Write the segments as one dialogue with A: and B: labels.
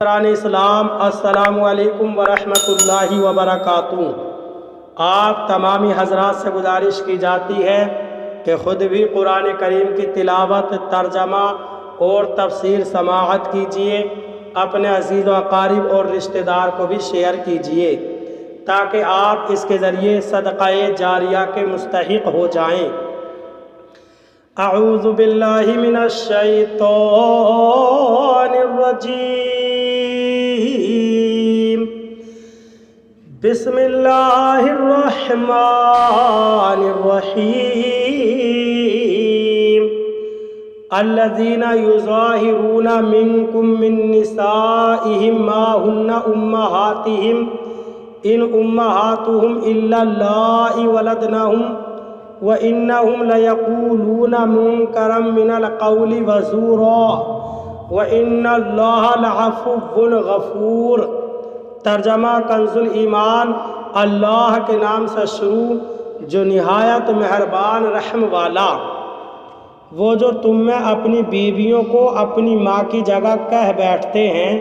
A: اسلام السلام علیکم ورحمۃ اللہ وبرکاتہ۔ آپ تمامی حضرات سے گزارش کی جاتی ہے کہ خود بھی قرآن کریم کی تلاوت، ترجمہ اور تفسیر سماعت کیجیے، اپنے عزیز و اقارب اور رشتہ دار کو بھی شیئر کیجیے تاکہ آپ اس کے ذریعے صدقہ جاریہ کے مستحق ہو جائیں۔ اعوذ باللہ من الشیطان الرجیم، بسم اللہ الرحمن الرحیم۔ الذین یظاہرون منکم من نسائہم ما ہن امہاتہم ان امہاتہم الا اللائے ولدنہم وَإِنَّهُمْ لَيَقُولُونَ مُنكَرًا مِنَ الْقَوْلِ وَزُورًا وَإِنَّ اللَّهَ لَعَفُوٌّ غَفُورٌ۔ ترجمہ کنز الایمان۔ اللہ کے نام سے شروع جو نہایت مہربان رحم والا۔ وہ جو تم میں اپنی بیویوں کو اپنی ماں کی جگہ کہہ بیٹھتے ہیں،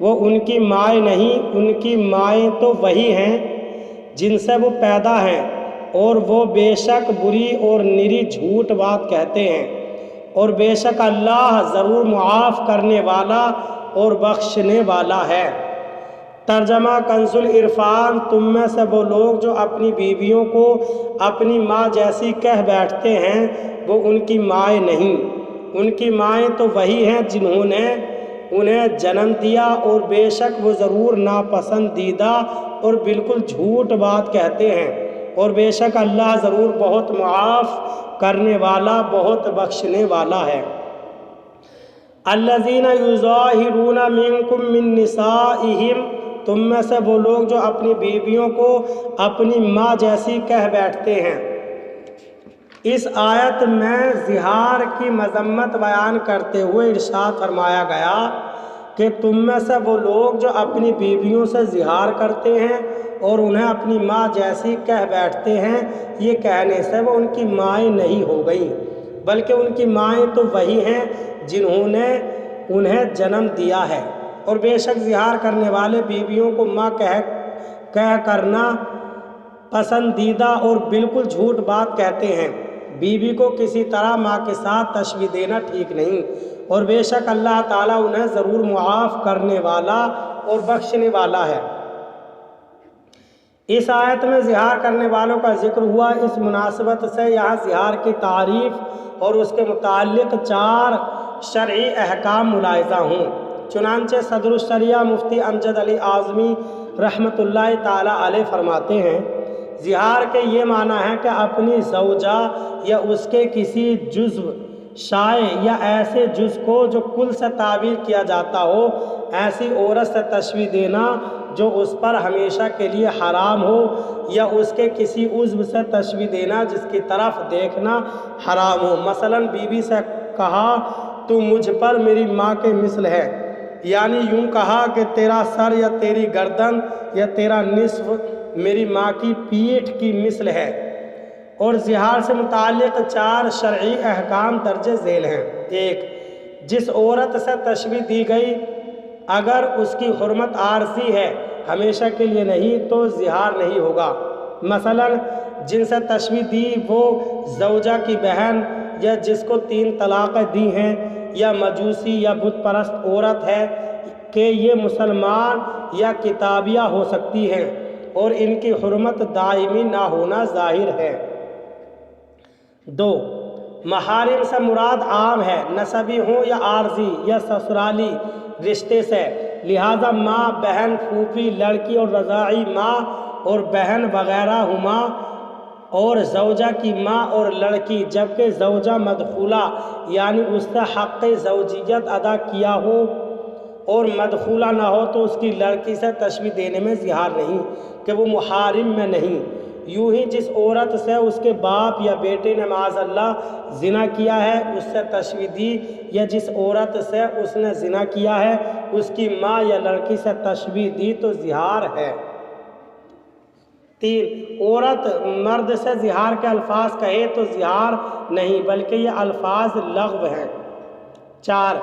A: وہ ان کی مائیں نہیں، ان کی مائیں تو وہی ہیں جن سے وہ پیدا ہیں، اور وہ بے شک بری اور نری جھوٹ بات کہتے ہیں، اور بے شک اللہ ضرور معاف کرنے والا اور بخشنے والا ہے۔ ترجمہ کنز العرفان۔ تم میں سے وہ لوگ جو اپنی بیویوں کو اپنی ماں جیسی کہہ بیٹھتے ہیں، وہ ان کی مائیں نہیں، ان کی مائیں تو وہی ہیں جنہوں نے انہیں جنم دیا، اور بے شک وہ ضرور ناپسندیدہ اور بالکل جھوٹ بات کہتے ہیں، اور بے شک اللہ ضرور بہت معاف کرنے والا، بہت بخشنے والا ہے۔ الذین یظاہرون منکم من نسائہم، تم میں سے وہ لوگ جو اپنی بیویوں کو اپنی ماں جیسی کہہ بیٹھتے ہیں۔ اس آیت میں زہار کی مذمت بیان کرتے ہوئے ارشاد فرمایا گیا کہ تم میں سے وہ لوگ جو اپنی بیویوں سے زہار کرتے ہیں اور انہیں اپنی ماں جیسی کہہ بیٹھتے ہیں، یہ کہنے سے وہ ان کی مائیں نہیں ہو گئیں، بلکہ ان کی مائیں تو وہی ہیں جنہوں نے انہیں جنم دیا ہے، اور بے شک زہار کرنے والے بیویوں کو ماں کہہ کرنا پسندیدہ اور بالکل جھوٹ بات کہتے ہیں۔ بیوی کو کسی طرح ماں کے ساتھ تشبیہ دینا ٹھیک نہیں، اور بے شک اللہ تعالیٰ انہیں ضرور معاف کرنے والا اور بخشنے والا ہے۔ اس آیت میں زہار کرنے والوں کا ذکر ہوا۔ اس مناسبت سے یہاں زہار کی تعریف اور اس کے متعلق 4 شرعی احکام ملاحظہ ہوں۔ چنانچہ صدر الشریعہ مفتی امجد علی اعظمی رحمۃ اللہ تعالیٰ علیہ فرماتے ہیں، زہار کے یہ معنی ہے کہ اپنی زوجہ یا اس کے کسی جزو، شائع یا ایسے جز کو جو کل سے تعبیر کیا جاتا ہو، ایسی عورت سے تشبیہ دینا جو اس پر ہمیشہ کے لیے حرام ہو، یا اس کے کسی عضو سے تشبیہ دینا جس کی طرف دیکھنا حرام ہو۔ مثلا بیوی سے کہا تو مجھ پر میری ماں کے مثل ہے، یعنی یوں کہا کہ تیرا سر یا تیری گردن یا تیرا نصف میری ماں کی پیٹھ کی مثل ہے۔ اور زہار سے متعلق 4 شرعی احکام درج ذیل ہیں۔ 1، جس عورت سے تشبیہ دی گئی اگر اس کی حرمت عارضی ہے، ہمیشہ کے لیے نہیں، تو زہار نہیں ہوگا۔ مثلا جن سے تشبیہ دی وہ زوجہ کی بہن، یا جس کو 3 طلاقیں دی ہیں، یا مجوسی یا بت پرست عورت ہے کہ یہ مسلمان یا کتابیہ ہو سکتی ہیں، اور ان کی حرمت دائمی نہ ہونا ظاہر ہے۔ 2، محارم سے مراد عام ہے، نسبی ہوں یا عارضی یا سسرالی رشتے سے، لہذا ماں، بہن، پھوپھی، لڑکی اور رضاعی ماں اور بہن وغیرہ ہما، اور زوجہ کی ماں اور لڑکی، جبکہ زوجہ مدخولہ یعنی اس سے حق زوجیت ادا کیا ہو اور مدخولہ نہ ہو تو اس کی لڑکی سے تشبیہ دینے میں زہار نہیں کہ وہ محارم میں نہیں۔ یوں ہی جس عورت سے اس کے باپ یا بیٹے نے معاذ اللہ زنا کیا ہے اس سے تشبیہ دی، یا جس عورت سے اس نے زنا کیا ہے اس کی ماں یا لڑکی سے تشبیہ دی تو زہار ہے۔ 3، عورت مرد سے زہار کے الفاظ کہے تو زہار نہیں، بلکہ یہ الفاظ لغو ہیں۔ 4،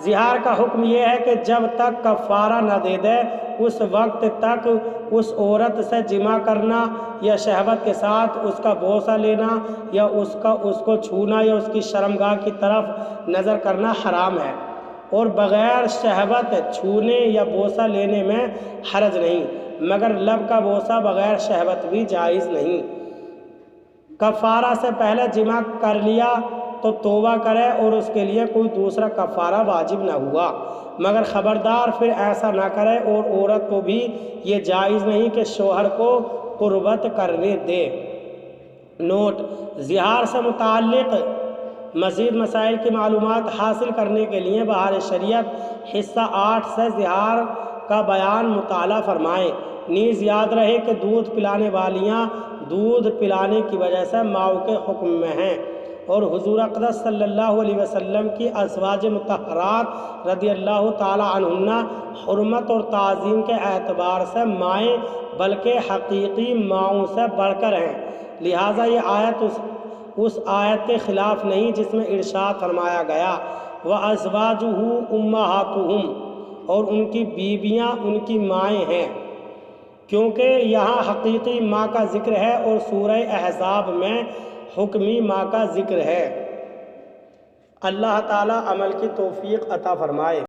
A: زہار کا حکم یہ ہے کہ جب تک کفارہ نہ دے دے اس وقت تک اس عورت سے جمع کرنا یا شہوت کے ساتھ اس کا بوسہ لینا یا اس کو چھونا یا اس کی شرمگاہ کی طرف نظر کرنا حرام ہے، اور بغیر شہوت چھونے یا بوسہ لینے میں حرج نہیں، مگر لب کا بوسہ بغیر شہوت بھی جائز نہیں۔ کفارہ سے پہلے جمع کر لیا تو توبہ کرے اور اس کے لیے کوئی دوسرا کفارہ واجب نہ ہوا، مگر خبردار پھر ایسا نہ کرے، اور عورت کو بھی یہ جائز نہیں کہ شوہر کو قربت کرنے دے۔ نوٹ: زہار سے متعلق مزید مسائل کی معلومات حاصل کرنے کے لیے بہار شریعت حصہ 8 سے زہار کا بیان مطالعہ فرمائیں۔ نیز یاد رہے کہ دودھ پلانے والیاں دودھ پلانے کی وجہ سے ماؤں کے حکم میں ہیں، اور حضور اقدس صلی اللہ علیہ وسلم کی ازواج مطہرات رضی اللہ تعالی عنہن حرمت اور تعظیم کے اعتبار سے مائیں بلکہ حقیقی ماؤں سے بڑھ کر ہیں، لہٰذا یہ آیت اس آیت کے خلاف نہیں جس میں ارشاد فرمایا گیا وَأَزْوَاجُهُ أُمَّهَاتُهُمْ، اور ان کی بیویاں ان کی مائیں ہیں، کیونکہ یہاں حقیقی ماں کا ذکر ہے اور سورہ احزاب میں حکمی ماں کا ذکر ہے۔ اللہ تعالیٰ عمل کی توفیق عطا فرمائے۔